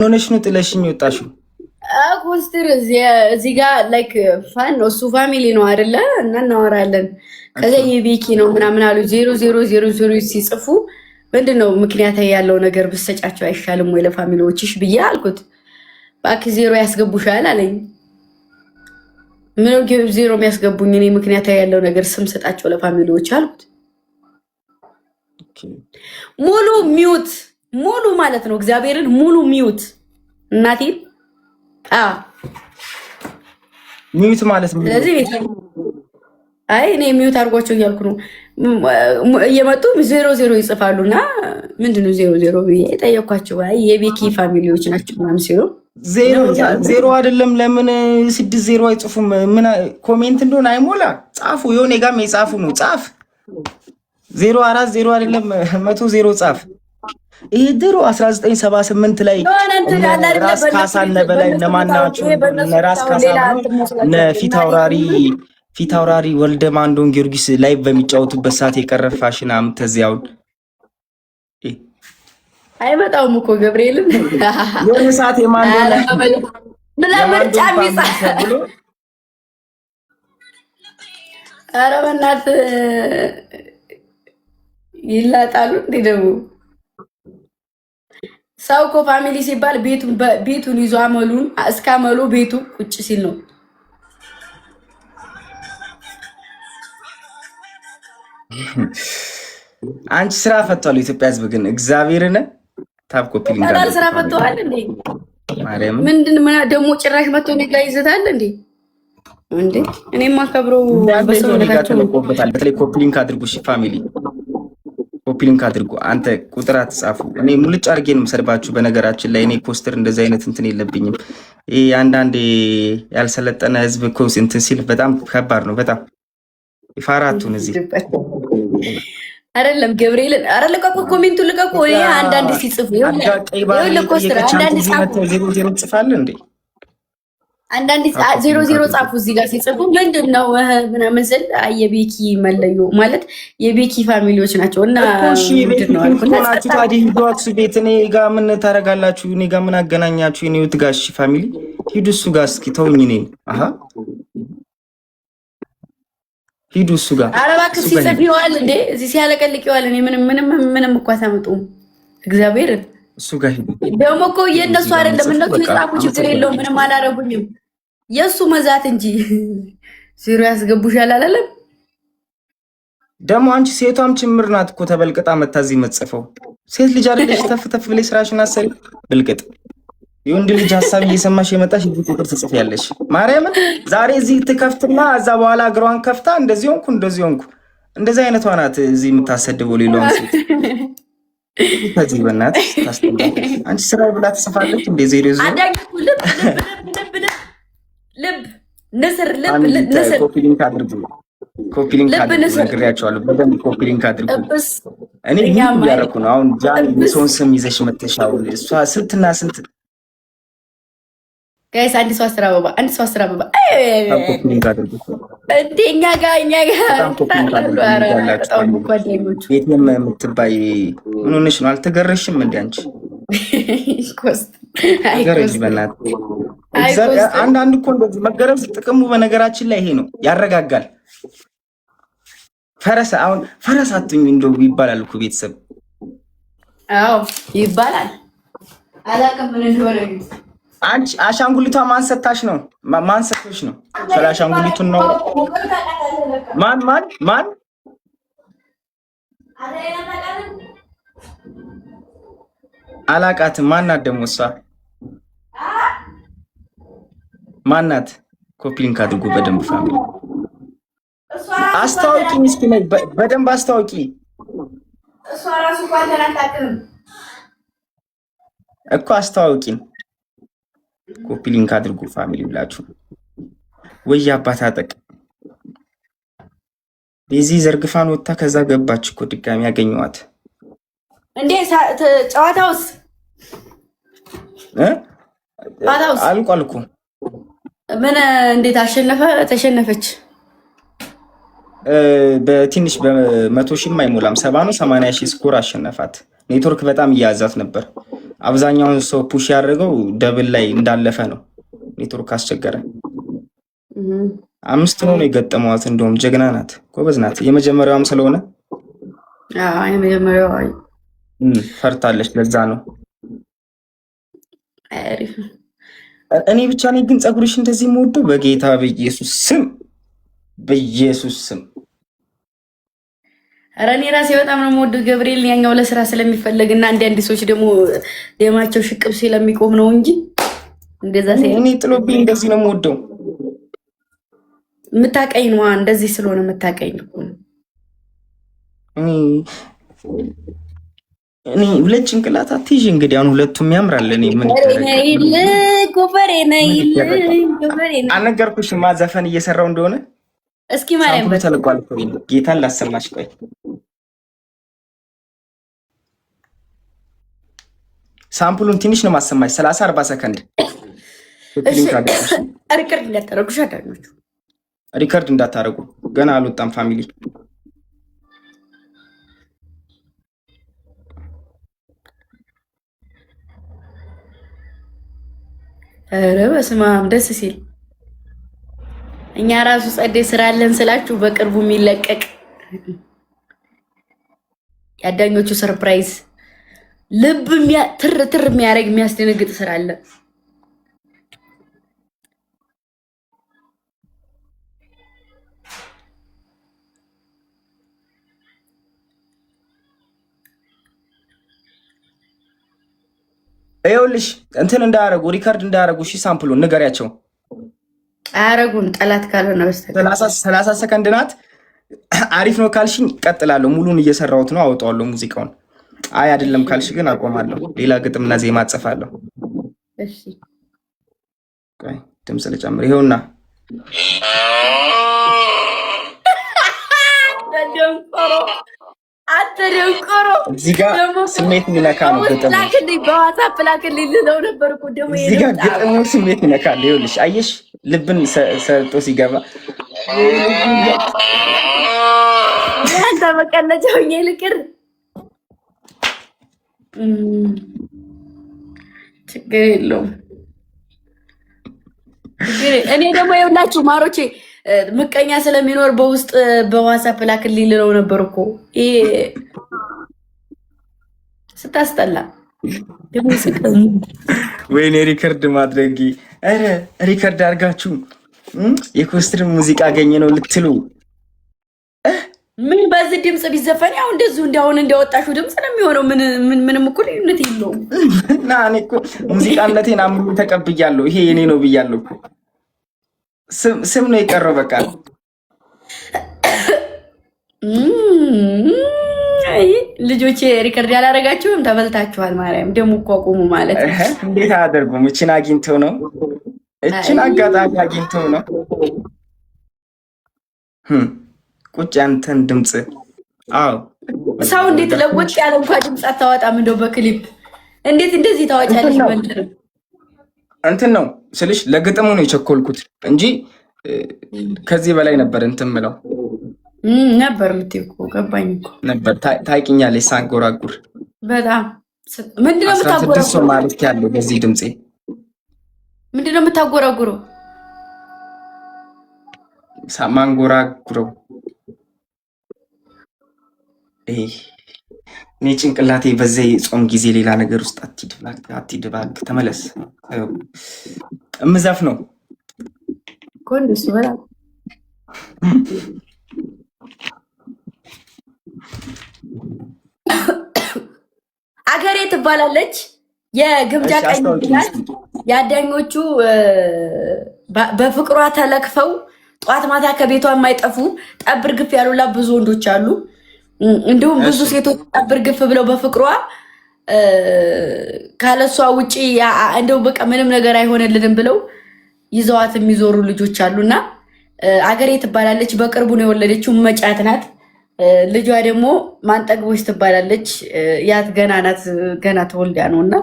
ሆነሽ ነው ጥለሽኝ ወጣሽው? ኮስትር እዚህ ጋር ላይክ ፋን ነው እሱ ፋሚሊ ነው አይደለ? እና እናወራለን። ከዛ የቤኪ ነው ምናምን አሉ 0000 ሲጽፉ ምንድነው ምክንያት ያለው ነገር ብሰጫቸው አይሻልም ወይ ለፋሚሊዎችሽ ብዬ አልኩት። ባክ ዜሮ ያስገቡሻል አለኝ። ምንም ዜሮ የሚያስገቡኝ እኔ ምክንያት ያለው ነገር ስም ሰጣቸው ለፋሚሊዎች አልኩት። ሙሉ ሚውት ሙሉ ማለት ነው እግዚአብሔርን ሙሉ ሚውት እናቴ ሚውት ማለት ነው። ስለዚህ አይ እኔ ሚውት አድርጓቸው እያልኩ ነው። እየመጡ 00 ይጽፋሉና ምንድነው 00 ብዬ ጠየኳቸው። አይ የቤኪ ፋሚሊዎች ናቸው ምናምን ሲሉ ዜሮ አይደለም ለምን 60 አይጽፉም? ምን ኮሜንት እንደሆነ አይሞላ ጻፉ። የሆነ ጋም የጻፉ ነው ጻፍ 040 አይደለም 100 ጻፍ። ይሄ ድሮ 1978 ላይ ራስ ካሳ ነበላይ ነማናቸው ራስ ካሳ ፊት አውራሪ ወልደ ማንዶን ጊዮርጊስ ላይ በሚጫወቱበት ሰዓት የቀረ ፋሽን አምተዚያውን አይመጣውም እኮ ገብርኤልን የሆነ ሰዓት የማንዶን ምርጫ የሚጻፍ ኧረ በእናትህ ይላጣሉ እንዴ ደግሞ ሰው እኮ ፋሚሊ ሲባል ቤቱን ይዞ አመሉን እስካመሉ ቤቱ ቁጭ ሲል ነው። አንቺ ስራ ፈቷል ኢትዮጵያ ህዝብ ግን እግዚአብሔርን ታብ ኮፒ ሊንክ አለ ስራ ፈቷል እንዴ ማርያም ምንድን ደግሞ ጭራሽ መጥቶ ኔጋ ይዘታል እንዴ እንዴ እኔማ ከብረው በሰው ነገታቸው ተቆበታል። በተለይ ኮፒ ሊንክ አድርጉ እሺ ፋሚሊ ኮፒ ሊንክ አድርጉ። አንተ ቁጥር አትጻፉ። እኔ ሙልጭ አድርጌ ነው የምሰድባችሁ። በነገራችን ላይ እኔ ፖስተር እንደዚህ አይነት እንትን የለብኝም። ይሄ አንዳንዴ ያልሰለጠነ ህዝብ እኮ እንትን ሲል በጣም ከባድ ነው። በጣም ይፋራቱን እዚህ አይደለም ገብርኤልን አረ ልቀቁ፣ ኮሜንቱን ልቀቁ። እኔ አንዳንዴ ሲጽፉ ይኸውልህ ኮስተር አንዳንዴ ጽፋለ እንዴ አንዳንዴ 00 ጻፉ እዚህ ጋር ሲጽፉ ምንድነው ምናምን ስል የቤኪ መለዮ ማለት የቤኪ ፋሚሊዎች ናቸው እና እሺ ምንድነው አልኩናችሁ። ታዲያ ሂዱት ቤት እኔ ጋር ምን ታረጋላችሁ? እኔ ጋር ምን አገናኛችሁ? እኔ ወትጋሽ ፋሚሊ ሂዱ እሱ ጋር እስኪ ተውኝ። እኔ ሂዱ እሱ ጋር ኧረ እባክህ ሲጽፍ ይዋል እንዴ እዚህ ሲያለቀልቅ ይዋል። እኔ ምንም እኮ አታመጡም እግዚአብሔር እሱ ጋር ሂዱ። ደግሞ እኮ የእነሱ አይደለም እነሱ ይጻፉ ችግር የለውም ምንም አላረጉኝም። የሱ መዛት እንጂ ዜሮ ያስገቡሻል አላለም። ደግሞ አንቺ ሴቷም ጭምር ናት እኮ ተበልቅጣ መታዚ መጽፈው ሴት ልጅ አይደለሽ? ተፍ ብለሽ ስራሽን አሰሪ ብልቅጥ የወንድ ልጅ ሐሳብ እየሰማሽ የመጣሽ እዚህ ቁጥር ትጽፊያለሽ። ማርያምን ዛሬ እዚህ ትከፍትና እዛ በኋላ እግሯን ከፍታ እንደዚህ ሆንኩ እንደዚህ አይነቷ ናት እዚህ የምታሰድበው ሌላውን ሴት ከዚህ በእናትሽ ታስተምራለሽ። አንቺ ስራ ብላ ትጽፋለች እንደ ዜሮ ልብ ንስር ኮፒ ሊንክ አድርጉ። ነግሬያቸዋለሁ። በደንብ ኮፒ ሊንክ አድርጉ። እኔ ምን ያደረኩ ነው አሁን? ጃን የሰውን ስም ይዘሽ መተሻው እሷ ስንትና ስንት ጋይስ አንድ ሰው 10 አበባ ኮፒ ሊንክ አድርጉ። እኛ ጋር ቤቴም የምትባይ ምን ሆነሽ ነው? አልተገረሽም እንደ አንቺ ገረሽ በእናትህ። አንዳንድ እኮ እንደዚህ መገረዝ ጥቅሙ በነገራችን ላይ ይሄ ነው፣ ያረጋጋል። ፈረስ አትሁኝ እንደው ይባላል እኮ ቤተሰብ። አዎ ይባላል። አላውቅም ምን እንደሆነ። አንቺ አሻንጉሊቷ ማንሰታሽ ነው ማንሰቶሽ ነው። ስለ አሻንጉሊቱን ነው ማን አላቃትም። ማናት ደግሞ እሷ ማናት? ኮፒ ሊንክ አድርጉ በደንብ ፋሚሊ አስተዋውቂ። እስኪ በደንብ አስተዋውቂ። እሷ ራሱ እንኳን አታውቅም እኮ አስተዋውቂን። ኮፒ ሊንክ አድርጉ ፋሚሊ ብላችሁ ወይ አባት አጠቅ በዚህ ዘርግፋን ወጣ ከዛ ገባች እኮ ድጋሚ ያገኘዋት እንዴ ጨዋታውስ አልቋል እኮ ምን እንዴት ተሸነፈች? በትንሽ በ100 ሺህ አይሞላም 70 ነው 80 ሺህ ስኮር አሸነፋት። ኔትወርክ በጣም እያያዛት ነበር። አብዛኛውን ሰው ፑሽ ያደረገው ደብል ላይ እንዳለፈ ነው። ኔትወርክ አስቸገረ። 5 ነው የገጠመዋት። እንደውም ጀግና ናት፣ ጎበዝ ናት። የመጀመሪያዋም ስለሆነ የመጀመሪያዋ ፈርታለች። ለዛ ነው እኔ ብቻ ነኝ ግን ፀጉርሽ እንደዚህ የምወደው በጌታ በኢየሱስ ስም በኢየሱስ ስም። ኧረ እኔ ራሴ በጣም ነው የምወደው ገብርኤል። ያኛው ለስራ ስለሚፈለግ እና አንዳንድ ሰዎች ደግሞ ደማቸው ሽቅብ ስለሚቆም ነው እንጂ እንደዛ እኔ ጥሎብኝ እንደዚህ ነው የምወደው። የምታቀኝ ነው እንደዚህ ስለሆነ የምታቀኝ ነው። እኔ ሁለት ጭንቅላት አትይዥ እንግዲህ አሁን ሁለቱም ያምራል። እኔ ምን አልነገርኩሽማ ዘፈን እየሰራው እንደሆነ። እስኪ ማርያም ተልቋል። ጌታን ላሰማሽ። ቆይ ሳምፕሉን ትንሽ ነው ማሰማሽ፣ 30-40 ሰከንድ። ሪከርድ እንዳታረጉ ሻዳኞቹ፣ ሪከርድ እንዳታረጉ ገና አልወጣም ፋሚሊ። ኧረ በስመ አብ ደስ ሲል። እኛ ራሱ ጸደይ ስራ አለን ስላችሁ በቅርቡ የሚለቀቅ የአዳኞቹ ሰርፕራይዝ ልብ ትር የሚያደርግ የሚያስደነግጥ ስራ አለ። ይኸውልሽ እንትን እንዳያረጉ ሪከርድ እንዳያረጉ። እሺ ሳምፕሉን ንገሪያቸው። አያረጉም ጠላት ካልሆነ በስተቀር 30 ሰከንድ ናት። አሪፍ ነው ካልሽኝ እቀጥላለሁ። ሙሉን እየሰራሁት ነው፣ አውጣዋለሁ ሙዚቃውን። አይ አይደለም ካልሽ ግን አቆማለሁ። ሌላ ግጥምና ዜማ እጽፋለሁ። እሺ ቆይ ድምፅ ልጨምር። ይኸውና አትደንቆሮ እዚህ ጋር ስሜት የሚነካ ነው ግጥሙ። በዋትስአፕ ላክልኝ ልለው ነበር እኮ ደግሞ እዚህ ጋር ግጥሙ ስሜት ይነካል። ይኸውልሽ አየሽ ልብን ሰርጦ ሲገባ ያንተ መቀለጃው ይልቅር ችግር የለውም። እኔ ደግሞ የሁላችሁ ማሮቼ ምቀኛ ስለሚኖር በውስጥ በዋትስአፕ ላክልኝ ልለው ነበር እኮ። ይሄ ስታስጠላ ደግሞ ወይኔ ሪከርድ ማድረጊ። ኧረ ሪከርድ አድርጋችሁ የኮስትር ሙዚቃ አገኘ ነው ልትሉ ምን በዚህ ድምፅ ቢዘፈን ያው እንደዚሁ እንዳሁን እንዳወጣሽው ድምፅ ነው የሚሆነው። ምንም እኮ ልዩነት የለውም። እና እኔ እኮ ሙዚቃነቴን አምኜ ተቀብያለሁ። ይሄ የኔ ነው ብያለሁ እኮ። ስም ነው የቀረው በቃ። ልጆቼ ሪከርድ ያላረጋችሁም ተበልታችኋል። ማርያም ደግሞ እኮ አቁሙ ማለት እንዴት አያደርጉም? እችን አግኝተው ነው፣ እችን አጋጣሚ አግኝተው ነው። ቁጭ ያንተን ድምፅ። አዎ ሰው እንዴት ለወጥ ያለ እንኳን ድምፅ አታወጣም? እንደው በክሊፕ እንዴት እንደዚህ ታወጫለሽ? መንደር እንትን ነው ስልሽ ለግጥሙ ነው የቸኮልኩት እንጂ ከዚህ በላይ ነበር እንትን ምለው ነበር የምትይው እኮ ገባኝ እኮ ነበር። ታውቂኛለሽ ሳንጎራጉር በጣም ምንድነው የምታጎራጉረው? ማለት ያለው በዚህ ድምፄ ምንድነው የምታጎራጉረው? ማንጎራጉረው እኔ ጭንቅላቴ በዚህ ጾም ጊዜ ሌላ ነገር ውስጥ አትድባክ ተመለስ። እምዘፍ ነው ኮንዱስ በላ አገሬ ትባላለች። የግምጃ ቀኝ የአዳኞቹ በፍቅሯ ተለክፈው ጠዋት ማታ ከቤቷ የማይጠፉ ጠብር ግፍ ያሉላ ብዙ ወንዶች አሉ። እንዲሁም ብዙ ሴቶች ጠብር ግፍ ብለው በፍቅሯ ካለሷ ውጪ እንደው በቃ ምንም ነገር አይሆንልንም ብለው ይዘዋት የሚዞሩ ልጆች አሉና አገሬ ትባላለች። በቅርቡ ነው የወለደችው። መጫት ናት። ልጇ ደግሞ ማንጠግቦች ትባላለች። ያት ገና ናት፣ ገና ተወልዳ ነውና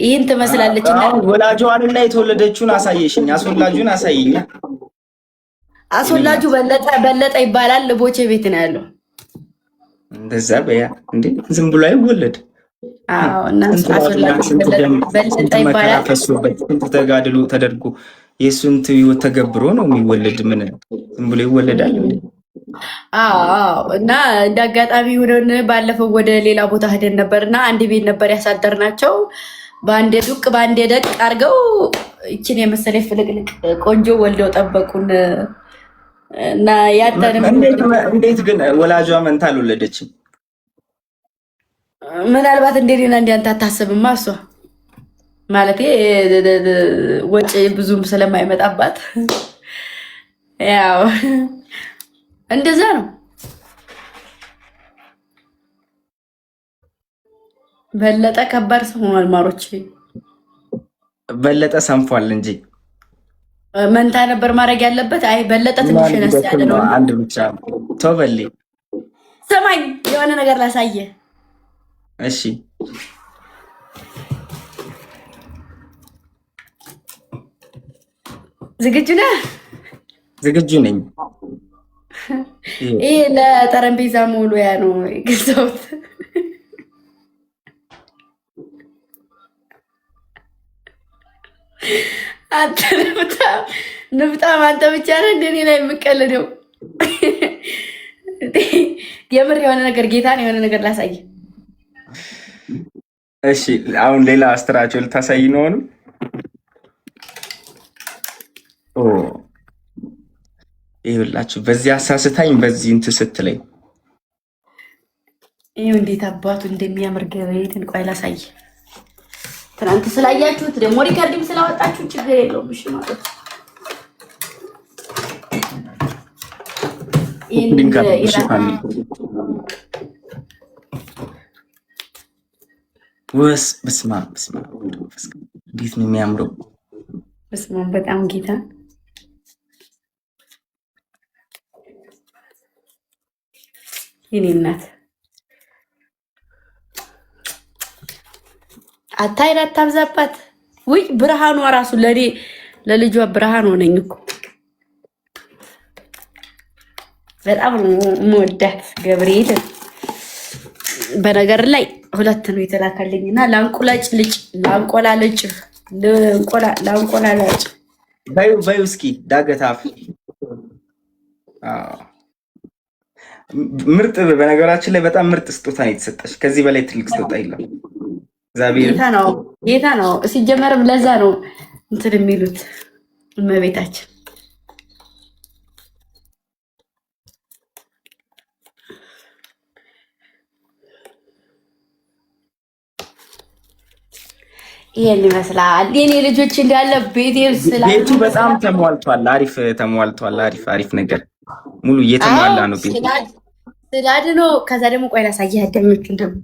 ይህን ትመስላለች። ወላጇንና የተወለደችውን አሳየሽኝ። አስወላጁን አሳየኛ። አስወላጁ በለጠ ይባላል። ልቦቼ ቤት ነው ያለው። እንደዛ በያ እንዴ ዝም ብሎ አይወለድ። አዎ እና ስንት ደም ስንት በለጠ መከራ ይባላል። ፈሶበት ስንት ተጋድሎ ተደርጎ የእሱን ህይወት ተገብሮ ነው የሚወለድ። ምን ዝም ብሎ ይወለዳል እንዴ? አዎ እና እንደ አጋጣሚ ሆነን ባለፈው ወደ ሌላ ቦታ ሄደን ነበር እና አንድ ቤት ነበር ያሳደርናቸው። በአንዴ ዱቅ በአንዴ ደቅ አድርገው ይችን የመሰለ ፍልቅልቅ ቆንጆ ወልደው ጠበቁን እና ያጠንም እንዴት ግን ወላጇ መንታ አልወለደችም? ምናልባት እንደኔና እንዲያንተ አታስብማ እሷ ማለት ወጪ ብዙም ስለማይመጣባት ያው እንደዛ ነው። በለጠ ከባድ ሰው ሆኗል። ማሮች በለጠ ሰንፏል እንጂ መንታ ነበር ማድረግ ያለበት። አይ በለጠ ትንሽ ነስ ያለ ነው። አንድ ብቻ ተወበሌ ሰማኝ የሆነ ነገር ላሳየ። እሺ ዝግጁ ነህ? ዝግጁ ነኝ። ይሄ ለጠረጴዛ መውለያ ነው የገዛሁት። አንተ ንብጣም አንተ ብቻ ነህ እንደኔ ላይ የምቀልደው። የምር የሆነ ነገር ጌታን የሆነ ነገር ላሳይ። እሺ አሁን ሌላ አስትራቸው ልታሳይ ነው ነው? ይኸውላችሁ በዚህ አሳስታኝ በዚህ እንትን ስትለኝ ይኸው እንዴት አባቱ እንደሚያምር ገበሬትን። ቆይ ላሳይ። ትናንት ስላያችሁት ደግሞ ሪከርድም ስላወጣችሁ ችግር የለውም። እሺ ማለት በስመ አብ እንዴት ነው የሚያምረው! በስመ አብ በጣም ጌታ የኔ እናት አታይን አታብዛባት። ውይ ብርሃኗ ራሱ ለኔ ለልጇ ብርሃን ሆነኝ እኮ በጣም የምወዳት ገብርኤል። በነገር ላይ ሁለት ነው የተላከልኝ እና ላንቆላጭ ልጭ ላንቆላልጭ ላንቆላላጭ በዩ እስኪ ዳገታፍ ምርጥ። በነገራችን ላይ በጣም ምርጥ ስጦታ ነው የተሰጠሽ። ከዚህ በላይ ትልቅ ስጦታ የለም። እግዚአብሔር ጌታ ነው። ሲጀመርም ለዛ ነው እንትን የሚሉት እመቤታችን። ይሄን ይመስላል የኔ ልጆች እንዳለ ቤቱ በጣም ተሟልቷል። አሪፍ ተሟልቷል። አሪፍ ነገር ሙሉ እየተሟላ ነው ቤቱ ስላድ ነው። ከዛ ደግሞ ቆይ ላሳየህ አዳኞቹን ደግሞ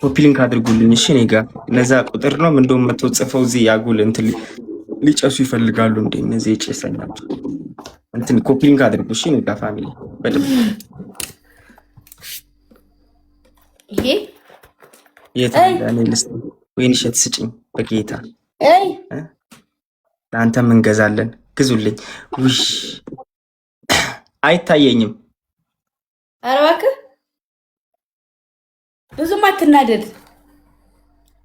ኮፒ ሊንክ አድርጉልኝ። እሺ እኔ ጋር እነዛ ቁጥር ነው እንደውም መቶ ጽፈው እዚህ ያጉል እንትን ሊጨሱ ይፈልጋሉ እንዴ እነዚህ ጨሰኛሉ። እንትን ኮፒ ሊንክ አድርጉ። እሺ እኔ ጋር ፋሚሊ በደምብ ይሄ እኔ ልስጥ ወይን እሸት ስጭኝ በጌታ ለአንተም እንገዛለን። ግዙልኝ። ውይ አይታየኝም። ኧረ እባክህ ብዙም አትናደድ።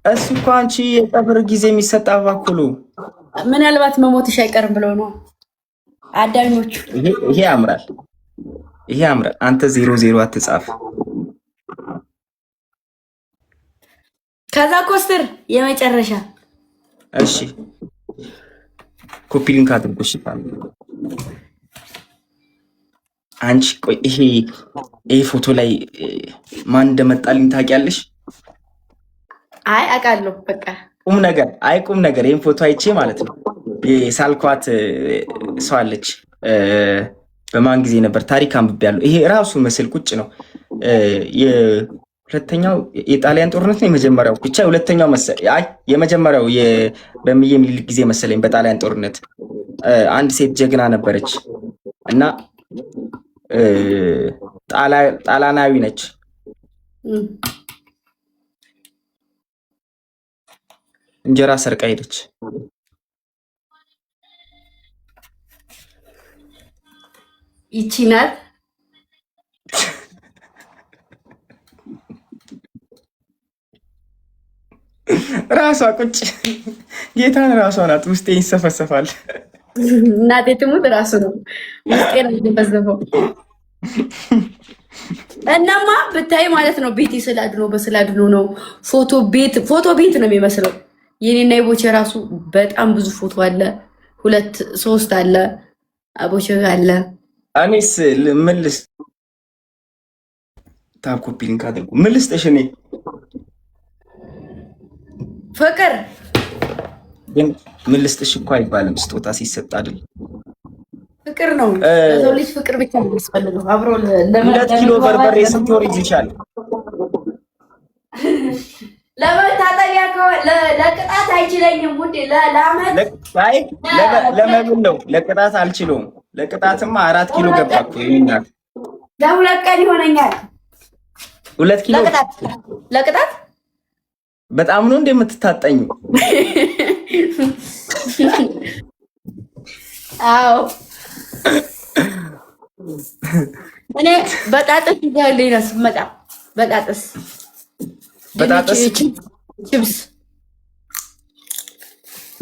እሱ እኮ አንቺ የቀብር ጊዜ የሚሰጥ አባኩሉ ምናልባት መሞትሽ አይቀርም ብለው ነው አዳኞቹ። ይሄ ያምራል፣ ይሄ ያምራል። አንተ 00 አትጻፍ። ከዛ ኮስተር የመጨረሻ እሺ ኮፒ ሊንክ አድርጎ ሽፋን አንቺ ቆይ ይሄ ፎቶ ላይ ማን እንደመጣልኝ ታውቂያለሽ? አይ አውቃለሁ። በቃ ቁም ነገር ይሄን ፎቶ አይቼ ማለት ነው የሳልኳት ሰው አለች። በማን ጊዜ ነበር ታሪክ አንብቤያለሁ። ይሄ ራሱ ምስል ቁጭ ነው። ሁለተኛው የጣሊያን ጦርነት ነው የመጀመሪያው ብቻ ሁለተኛው የመጀመሪያው በሚዬ ምኒልክ ጊዜ መሰለኝ። በጣሊያን ጦርነት አንድ ሴት ጀግና ነበረች እና ጣሊያናዊ ነች። እንጀራ ሰርቃ ሄደች። ይቺ ናት ራሷ ቁጭ ጌታን ራሷ ናት። ውስጤ ይሰፈሰፋል። እናቴ ትሙት ራሱ ነው ውስጤ ነው የሚፈዘፈው። እናማ ብታይ ማለት ነው ቤቴ ስላድኖ በስላድኖ ነው ፎቶ ቤት ነው የሚመስለው። የኔና የቦቼ ራሱ በጣም ብዙ ፎቶ አለ። 2 3 አለ። አቦቼ አለ። እኔስ ምልስ ታብ ኮፒ ሊንክ አድርጉ። ምልስ ተሽኔ ፍቅር ግን ምልስ ተሽ እኮ አይባልም። ስጦታ ሲሰጥ አይደል? ፍቅር ነው። ለሰው ልጅ ፍቅር ብቻ ነው የሚፈልገው። አብሮ 2 ኪሎ በርበሬ ስንት ወር ይዝሻል? ለመታጠቢያ ለቅጣት አይችለኝም ውዴ። ለመብል ነው። ለቅጣት አልችለውም። ለቅጣትማ 4 ኪሎ ገባ እኮ ይኛል። ለ2 ቀን ይሆነኛል። 2 ኪሎ ለቅጣት በጣም ነው እንደምትታጠኝ። አዎ እኔ በጣጥስ ይዛልኝ ነው ስመጣ። በጣጥስ ቺፕስ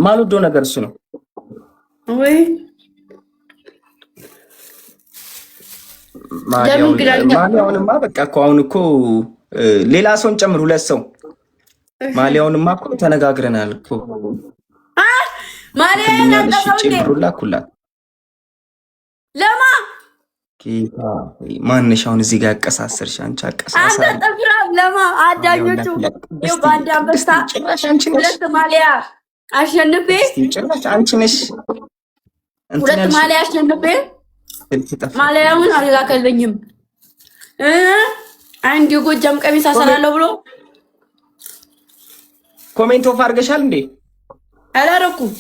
ማልወዶ ነገር እሱ ነው ወይ ማሊያውንማ በቃ እኮ አሁን እኮ ሌላ ሰውን ጨምር 2 ሰው ማሊያውንማ እኮ ተነጋግረናል እኮ ማሊያውን አንተው ጨምሩላኩላት ለማ ጌታ ማንሽ አሁን እዚህ ጋር ያቀሳሰርሽ አንቺ አቀሳሰር አንተ ጥፍራም ለማ አዳኞቹ ይው ባንድ አንበሳ 2 ማሊያ አሸንፌ ጭራሽ አንቺ ነሽ 2 ማሊያ አሸንፌ ማሊያውን አላከልኝም። አንድ የጎጃም ቀሚስ አሰላለሁ ብሎ ኮሜንት ኦፍ አድርገሻል እንዴ? አላረኩም።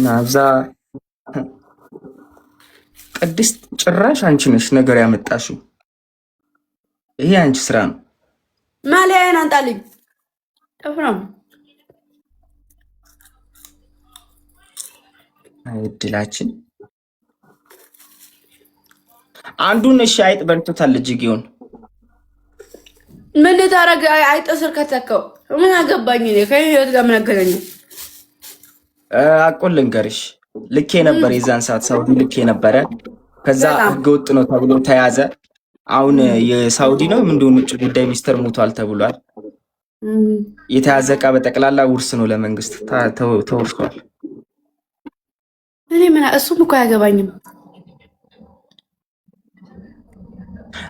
ናዛ ቅድስት ጭራሽ አንቺ ነሽ ነገር ያመጣሽው። ይሄ አንቺ ስራ ነው። ማሊያዬን አንጣልኝ ጥፍራም እድላችን አንዱን እሺ አይጥ በልቶታል። እጅጌውን ምን ታረጋ? አይጥ ስር ከተከው ምን አገባኝ እኔ ከህይወት ጋር ምን አገናኘው? አቆል ልንገርሽ ልኬ ነበር የዛን ሰዓት ሳውዲ ልኬ ነበረ። ከዛ ህገወጥ ነው ተብሎ ተያዘ። አሁን የሳውዲ ነው ምንድነው ውጭ ጉዳይ ሚኒስተር ሞቷል ተብሏል። የተያዘ ዕቃ በጠቅላላ ውርስ ነው ለመንግስት ተወርሷል። እኔ ምን እሱም እኮ አያገባኝም።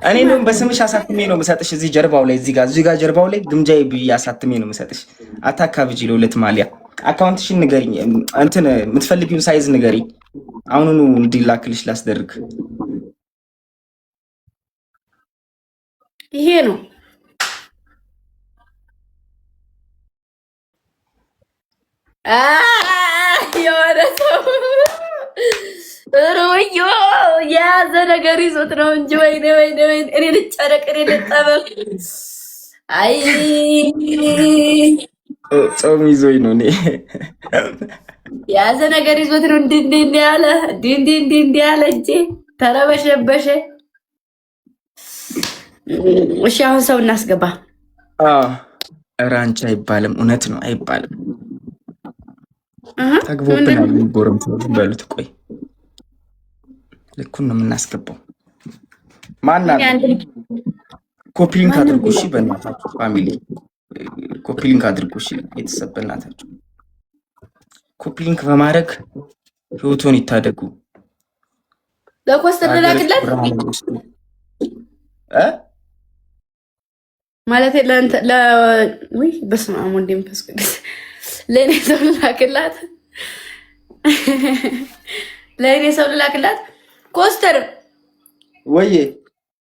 እኔ ነው በስምሽ አሳትሜ ነው የምሰጥሽ። እዚህ ጀርባው ላይ እዚህ ጋር ጀርባው ላይ ግምጃዬ ብዬ አሳትሜ ነው የምሰጥሽ። አታካብጂ። ለ2 ማሊያ አካውንትሽን ንገሪኝ። እንትን የምትፈልጊውን ሳይዝ ንገሪኝ። አሁኑኑ እንዲላክልሽ ላስደርግ። ይሄ ነው የሆነ ሰው ሮዮ የያዘ ነገር ይዞት ነው እንጂ ወይኔ እኔ ልጨረቅ እኔ ልጠበቅ። አይ ጾም ይዞኝ ነው። እኔ የያዘ ነገር ይዞት ነው እንዲህ ያለ እንጂ ተረበሸበሸ። እሺ አሁን ሰው እናስገባ። ኧረ አንቺ አይባልም። እውነት ነው አይባልም። ተግቦብናል። ጎረም በሉት። ቆይ ልኩን ነው የምናስገባው። ማና ኮፒ ሊንክ አድርጉ እሺ። በእናታችሁ ፋሚሊ ኮፒ ሊንክ አድርጉ እሺ። ቤተሰብ በእናታችሁ ኮፒ ሊንክ በማድረግ ህይወቱን ይታደጉ። ለኮስተር ላክለት ማለት ወይ በስመ አብ ወወልድ ወመንፈስ ቅዱስ ለእኔ ሰው ላክላት ለእኔ ሰው ላክላት። ኮስተር ወይ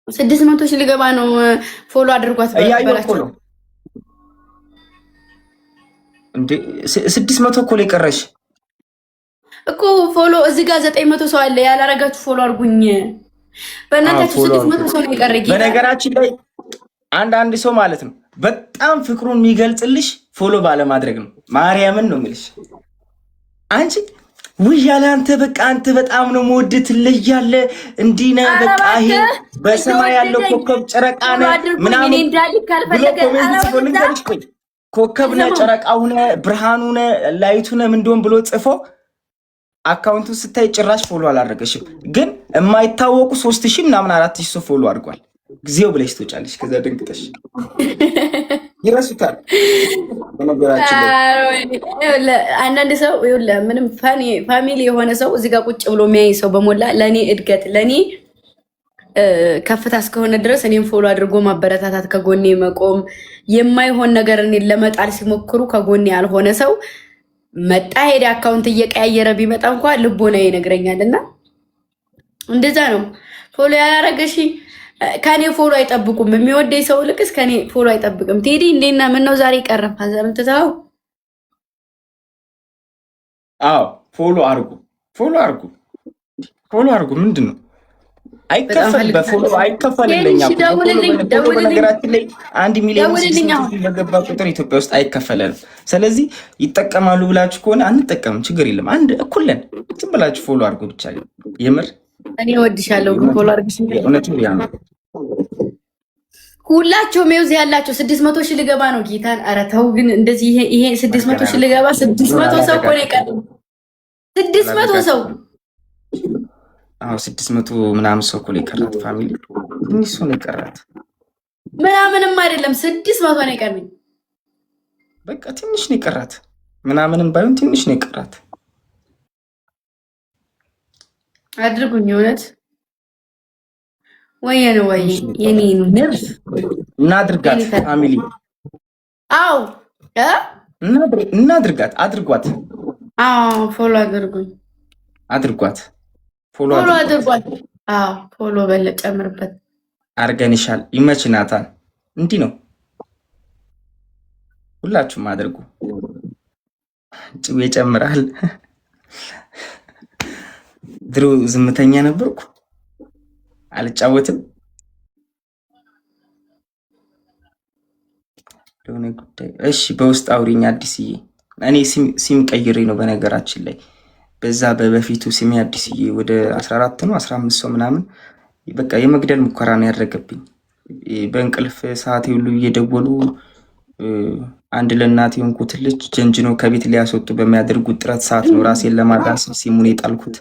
600 ሺህ ሊገባ ነው። ፎሎ አድርጓት በላቸው እንዴ 600 እኮ ላይ ቀረሽ እኮ ፎሎ። እዚህ ጋር 900 ሰው አለ። ያላረጋችሁ ፎሎ አድርጉኝ በእናታችሁ። 600 ሰው ነው የቀረኝ። በነገራችን ላይ አንድ ሰው ማለት ነው በጣም ፍቅሩን የሚገልጽልሽ ፎሎ ባለማድረግ ነው። ማርያምን ነው የምልሽ። አንቺ ውይ ያለ አንተ በቃ አንተ በጣም ነው የምወድህ ትለያለህ። እንዲህ ነህ በቃ ይሄ በሰማይ ያለው ኮከብ ጨረቃ ነህ ምናምን ብሎ ኮሜንት ጽፎ ልንገርሽ። ቆይ ኮከብ ነህ ጨረቃ ነህ ብርሃኑ ነህ ላይቱ ነህ ምን እንደሆነ ብሎ ጽፎ አካውንቱ ስታይ ጭራሽ ፎሎ አላደረገሽም፣ ግን የማይታወቁ 3000 ምናምን 4000 ሰው ፎሎ አድርጓል። ጊዜው ብለሽ ትወጫለሽ። ከዛ ደንግጠሽ ይረሱታል። በነገራችን ላይ አንዳንድ ሰው ይኸውልህ ምንም ፋሚሊ የሆነ ሰው እዚህ ጋር ቁጭ ብሎ የሚያይ ሰው በሞላ ለእኔ እድገት ለእኔ ከፍታ እስከሆነ ድረስ እኔም ፎሎ አድርጎ ማበረታታት ከጎኔ መቆም የማይሆን ነገር እኔን ለመጣል ሲሞክሩ ከጎኔ ያልሆነ ሰው መጣ ሄደ አካውንት እየቀያየረ ቢመጣ እንኳን ልቦና ይነግረኛል። እና እንደዛ ነው። ፎሎ ያላረገሽ ከኔ ፎሎ አይጠብቁም። የሚወደኝ ሰው ልክስ ከኔ ፎሎ አይጠብቅም። ቴዲ እንዴና ምን ነው ዛሬ ቀረም ፋዘርም ትታው? አዎ ፎሎ አርጉ፣ ፎሎ አርጉ፣ ፎሎ አርጉ። ምንድነው አይከፈል በፎሎ አይከፈልልኛ። ፎሎ በነገራችን ላይ 1 ሚሊዮን በገባ ቁጥር ኢትዮጵያ ውስጥ አይከፈለንም። ስለዚህ ይጠቀማሉ ብላችሁ ከሆነ አንጠቀምም፣ ችግር የለም። አንድ እኩል ነን። ዝም ብላችሁ ፎሎ አርጉ ብቻ። የምር እኔ ወድሻለሁ። ፎሎ አርግሽ እውነቱ ያ ነው። ሁላችሁም ይኸው እዚህ ያላችሁ 600 ሺህ ልገባ ነው። ጌታን ኧረ ተው ግን እንደዚህ ይሄ 600 ሺህ ልገባ 600 ሰው እኮ ነው የቀረው። 600 ሰው 600 ምናምን ሰው እኮ ነው የቀራት። ፋሚሊ ትንሽ ሰው ነው የቀራት። ምናምንም አይደለም 600 ነው የቀረኝ። በቃ ትንሽ ነው የቀራት። ምናምንም ባይሆን ትንሽ ነው የቀራት። አድርጉኝ እውነት ወይ ነው ወይ የኔ ንብ እናድርጋት ፋሚሊ። አዎ እናድርጋት። አድርጓት። አዎ ፎሎ አድርጉኝ። አድርጓት። ፎሎ አድርጓት። አዎ ፎሎ በለ ጨምርበት። አርገንሻል። ይመችናታል። እንዲህ ነው። ሁላችሁም አድርጉ። ጭው ይጨምራል። ድሮ ዝምተኛ ነበርኩ፣ አልጫወትም ለሆነ ጉዳይ። እሺ በውስጥ አውሪኝ አዲስዬ። እኔ ሲም ቀይሬ ነው በነገራችን ላይ። በዛ በበፊቱ ሲሜ አዲስዬ ወደ 14 ነው 15 ሰው ምናምን በቃ የመግደል ሙከራ ነው ያደረገብኝ። በእንቅልፍ ሰዓቴ ሁሉ እየደወሉ አንድ ለእናቴ የሆንኩት ልጅ ጀንጅኖ ከቤት ሊያስወጡ በሚያደርጉት ጥረት ሰዓት ነው ራሴን ለማዳን ስል ሲሙን የጣልኩት።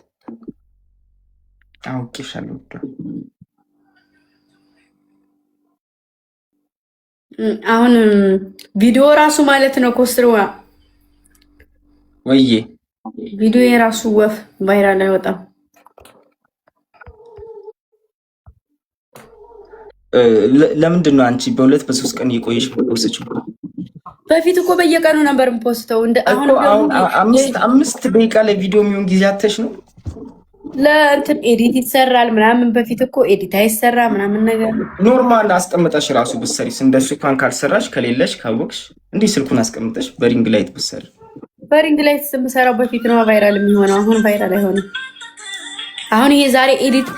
አውቄሻለሁ። አሁን ቪዲዮ ራሱ ማለት ነው ኮስትርዋ ወይዬ ቪዲዮ የራሱ ወፍ ቫይራል አይወጣም። ለምንድን ነው አንቺ በሁለት በሶስት ቀን እየቆየሽ ፖስትች? በፊት እኮ በየቀኑ ነበር ፖስተው። አሁን 5 ደቂቃ ላይ ቪዲዮ የሚሆን ጊዜ አተሽ ነው ለእንትን ኤዲት ይሰራል ምናምን። በፊት እኮ ኤዲት አይሰራ ምናምን ነገር ኖርማል አስቀምጠሽ ራሱ ብትሰሪስ እንደሱ እንኳን ካልሰራሽ ከሌለሽ ካወቅሽ እንዲህ ስልኩን አስቀምጠሽ በሪንግ ላይት ብትሰሪ። በሪንግ ላይት የምሰራው በፊት ነው ቫይራል የሚሆነው። አሁን ቫይራል አይሆንም። አሁን ይሄ ዛሬ ኤዲት